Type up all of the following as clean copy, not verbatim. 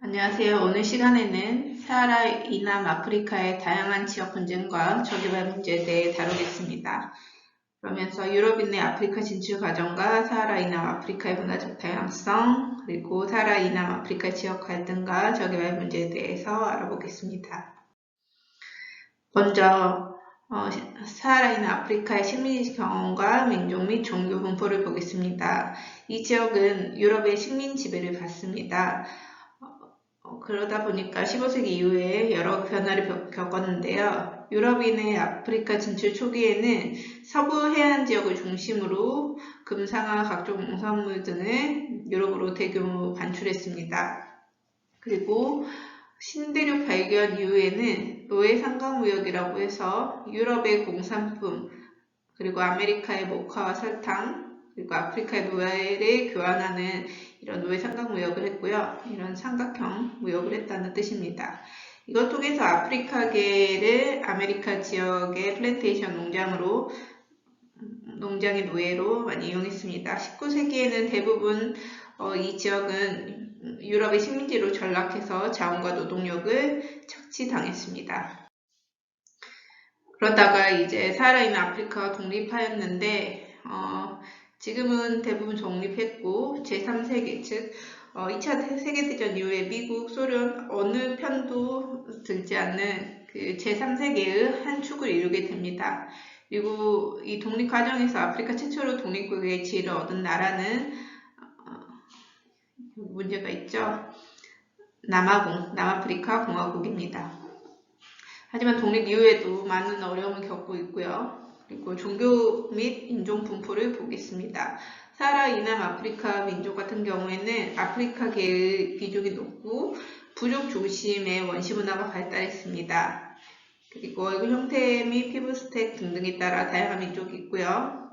안녕하세요. 오늘 시간에는 사하라 이남 아프리카의 다양한 지역 분쟁과 저개발 문제에 대해 다루겠습니다. 그러면서 유럽인의 아프리카 진출 과정과 사하라 이남 아프리카의 문화적 다양성, 그리고 사하라 이남 아프리카 지역 갈등과 저개발 문제에 대해서 알아보겠습니다. 먼저 사하라 이남 아프리카의 식민지 경험과 민족 및 종교 분포를 보겠습니다. 이 지역은 유럽의 식민 지배를 받습니다. 그러다 보니까 15세기 이후에 여러 변화를 겪었는데요. 유럽인의 아프리카 진출 초기에는 서부 해안 지역을 중심으로 금상화 각종 농산물 등을 유럽으로 대규모 반출했습니다. 그리고 신대륙 발견 이후에는 노예 상강무역이라고 해서 유럽의 공산품, 그리고 아메리카의 모카와 설탕, 그리고 아프리카의 노예를 교환하는 이런 노예 삼각무역을 했고요. 이런 삼각형 무역을 했다는 뜻입니다. 이것 통해서 아프리카계를 아메리카 지역의 플랜테이션 농장의 노예로 많이 이용했습니다. 19세기에는 대부분 이 지역은 유럽의 식민지로 전락해서 자원과 노동력을 착취당했습니다. 그러다가 이제 사하라 이남 아프리카가 독립하였는데 지금은 대부분 독립했고 제3세계 즉 2차 세계대전 이후에 미국, 소련 어느 편도 들지 않는 그 제3세계의 한 축을 이루게 됩니다. 그리고 이 독립 과정에서 아프리카 최초로 독립국의 지위를 얻은 나라는 문제가 있죠. 남아프리카 공화국입니다. 하지만 독립 이후에도 많은 어려움을 겪고 있고요. 그리고 종교 및 인종 분포를 보겠습니다. 사하라 이남 아프리카 민족 같은 경우에는 아프리카계의 비중이 높고 부족 중심의 원시 문화가 발달했습니다. 그리고 얼굴 형태 및 피부 스택 등등에 따라 다양한 민족이 있고요.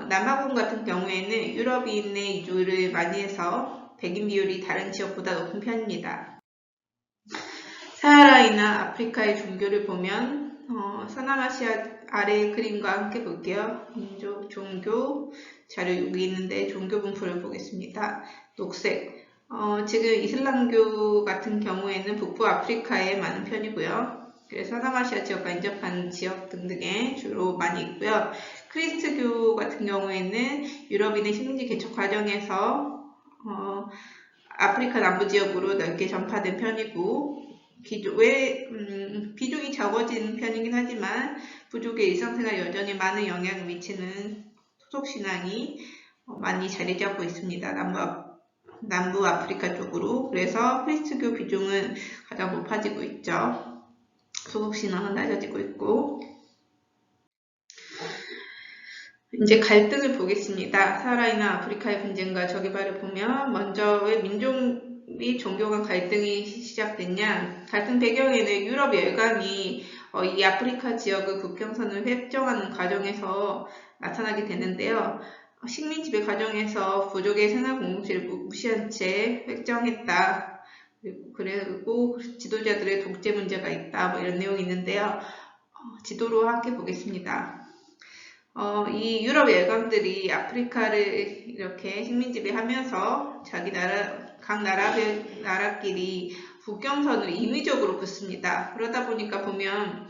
남아공 같은 경우에는 유럽인의 이주를 많이 해서 백인 비율이 다른 지역보다 높은 편입니다. 사하라 이남 아프리카의 종교를 보면 서남아시아 아래의 그림과 함께 볼게요. 민족, 종교, 자료 여기 있는데 종교 분포를 보겠습니다. 녹색, 지금 이슬람교 같은 경우에는 북부 아프리카에 많은 편이고요. 그래서 서남아시아 지역과 인접한 지역 등등에 주로 많이 있고요. 크리스트교 같은 경우에는 유럽인의 식민지 개척 과정에서 아프리카 남부 지역으로 넓게 전파된 편이고 비중이 적어진 편이긴 하지만 부족의 일상생활에 여전히 많은 영향을 미치는 소속신앙이 많이 자리 잡고 있습니다. 남부 아프리카 쪽으로. 그래서 크리스트교 비중은 가장 높아지고 있죠. 소속신앙은 낮아지고 있고. 이제 갈등을 보겠습니다. 사하라 이남 아프리카의 분쟁과 저개발을 보면 먼저 왜 민족 및 종교 간 갈등이 시작됐냐. 갈등 배경에는 유럽 열강이 이 아프리카 지역의 국경선을 획정하는 과정에서 나타나게 되는데요. 식민 지배 과정에서 부족의 생활 공동체를 무시한 채 획정했다. 그리고 지도자들의 독재 문제가 있다. 뭐 이런 내용이 있는데요. 지도로 함께 보겠습니다. 이 유럽 열강들이 아프리카를 이렇게 식민지배하면서 각 나라끼리 국경선을 임의적으로 긋습니다. 그러다 보니까 보면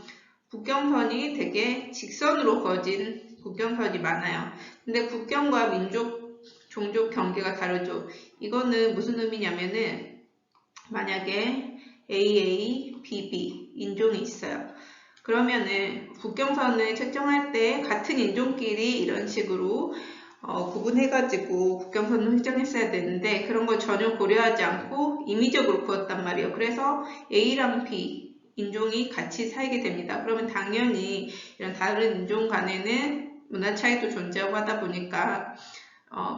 국경선이 되게 직선으로 그어진 국경선이 많아요. 근데 국경과 민족, 종족 경계가 다르죠. 이거는 무슨 의미냐면은 만약에 AA, BB 인종이 있어요. 그러면은 국경선을 책정할 때 같은 인종끼리 이런 식으로 구분해가지고 국경선을 설정했어야 되는데 그런 걸 전혀 고려하지 않고 임의적으로 그었단 말이에요. 그래서 A랑 B 인종이 같이 살게 됩니다. 그러면 당연히 이런 다른 인종 간에는 문화 차이도 존재하고 하다 보니까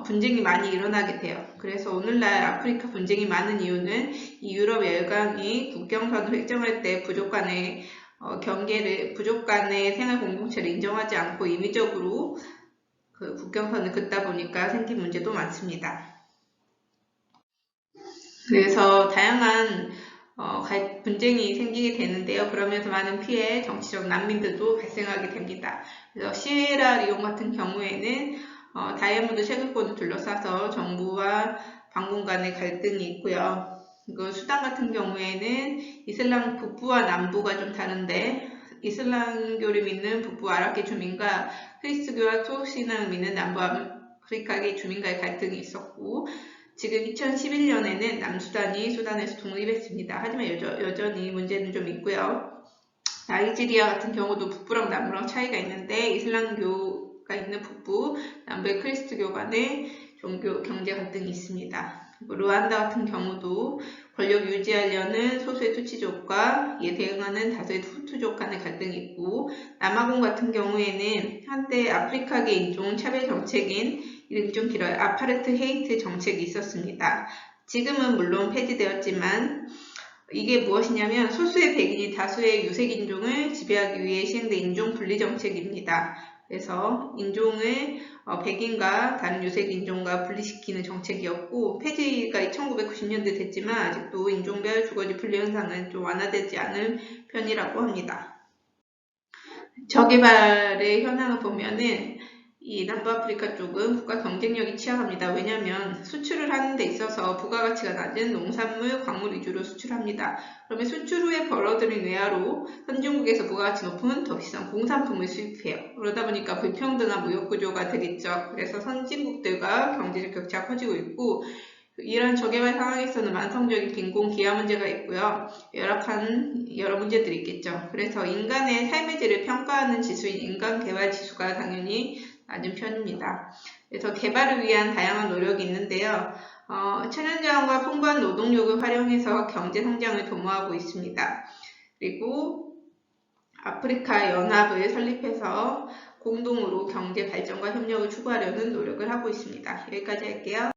분쟁이 많이 일어나게 돼요. 그래서 오늘날 아프리카 분쟁이 많은 이유는 이 유럽 열강이 국경선을 획정할 때 부족 간의 부족 간의 생활 공동체를 인정하지 않고 임의적으로 그 국경선을 긋다 보니까 생긴 문제도 많습니다. 그래서 다양한 분쟁이 생기게 되는데요. 그러면서 많은 피해, 정치적 난민들도 발생하게 됩니다. 그래서 시에라리온 같은 경우에는 다이아몬드 채굴권을 둘러싸서 정부와 반군 간의 갈등이 있고요. 그 수단 같은 경우에는 이슬람 북부와 남부가 좀 다른데 이슬람교를 믿는 북부 아랍계 주민과 크리스트교와 토신앙을 믿는 남부 아프리카계 주민과의 갈등이 있었고 지금 2011년에는 남수단이 수단에서 독립했습니다. 하지만 여전히 문제는 좀 있고요. 나이지리아 같은 경우도 북부랑 남부랑 차이가 있는데 이슬람교가 있는 북부, 남부의 크리스트교 간의 종교 경제 갈등이 있습니다. 그리고 루안다 같은 경우도 권력 유지하려는 소수의 투치족과 이에 대응하는 다수의 후투족 간의 갈등이 있고 남아공 같은 경우에는 한때 아프리카계 인종 차별 정책인 이름이 좀 길어요. 아파르트 헤이트 정책이 있었습니다. 지금은 물론 폐지되었지만 이게 무엇이냐면 소수의 백인이 다수의 유색인종을 지배하기 위해 시행된 인종분리 정책입니다. 그래서 인종을 백인과 다른 유색인종과 분리시키는 정책이었고 폐지가 1990년대 됐지만 아직도 인종별 주거지 분리 현상은 좀 완화되지 않은 편이라고 합니다. 저개발의 현황을 보면은 이 남부아프리카 쪽은 국가 경쟁력이 취약합니다. 왜냐하면 수출을 하는 데 있어서 부가가치가 낮은 농산물, 광물 위주로 수출합니다. 그러면 수출 후에 벌어들인 외화로 선진국에서 부가가치 높은 더 비싼 공산품을 수입해요. 그러다 보니까 불평등한 무역구조가 되겠죠. 그래서 선진국들과 경제적 격차가 커지고 있고 이런 저개발 상황에서는 만성적인 빈곤, 기아 문제가 있고요. 열악한 여러 문제들이 있겠죠. 그래서 인간의 삶의 질을 평가하는 지수인 인간개발 지수가 당연히 낮은 편입니다. 그래서 개발을 위한 다양한 노력이 있는데요. 천연자원과 풍부한 노동력을 활용해서 경제 성장을 도모하고 있습니다. 그리고 아프리카 연합을 설립해서 공동으로 경제 발전과 협력을 추구하려는 노력을 하고 있습니다. 여기까지 할게요.